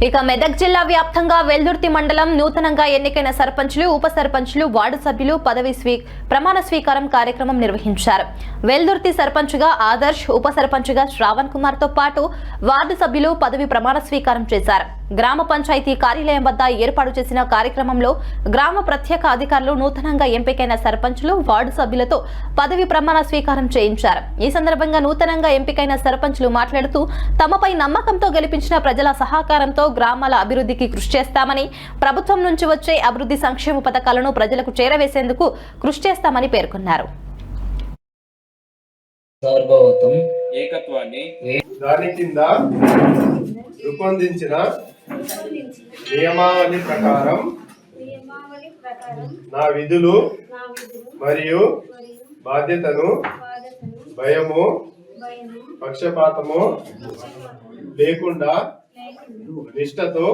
ఇక మెదక్ జిల్లా వ్యాప్తంగా వెల్దుర్తి మండలం నూతనంగా ఎన్నికైన సర్పంచులు, ఉప సర్పంచులు, వార్డు సభ్యులు ప్రమాణ స్వీకారం కార్యక్రమం నిర్వహించారు. వెల్దుర్తి సర్పంచుగా ఆదర్శ్, ఉప సర్పంచుగా శ్రావణ్ కుమార్ తో పాటు వార్డు సభ్యులు పదవి ప్రమాణ స్వీకారం చేశారు. గ్రామ పంచాయతీ కార్యాలయం వద్ద ఏర్పాటు చేసిన కార్యక్రమంలో గ్రామ ప్రత్యేక అధికారులు నూతనంగా ఎంపికైన సర్పంచులు, వార్డు సభ్యులతో పదవి ప్రమాణ స్వీకారం చేయించారు. ఈ సందర్భంగా నూతనంగా ఎంపికైన సర్పంచులు మాట్లాడుతూ తమపై నమ్మకంతో గెలిపించిన ప్రజల సహకారంతో గ్రామాల అభివృద్ధికి కృషి చేస్తామని, ప్రభుత్వం నుంచి వచ్చే అభివృద్ధి సంక్షేమ పథకాలను ప్రజలకు చేరవేసేందుకు కృషి చేస్తామని పేర్కొన్నారు. దాని కింద రూపొందించిన నియమావళి ప్రకారం నా విధులు మరియు బాధ్యతను భయము, పక్షపాతము లేకుండా నిష్ఠతో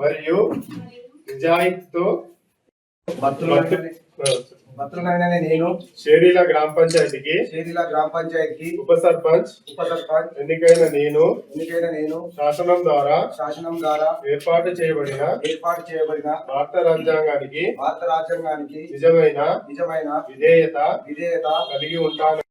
మరియు నిజాయితీతో నేను షేరీల గ్రామ పంచాయతీకి ఉప సర్పంచ్ ఎన్నికైన నేను శాసనం ద్వారా ఏర్పాటు చేయబడిన భారత రాజ్యాంగానికి నిజమైన విధేయత కలిగి ఉంటాను.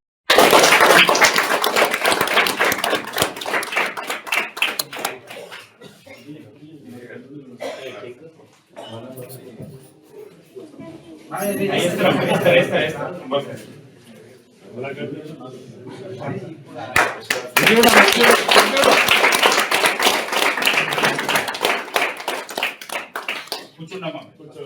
కూర్చో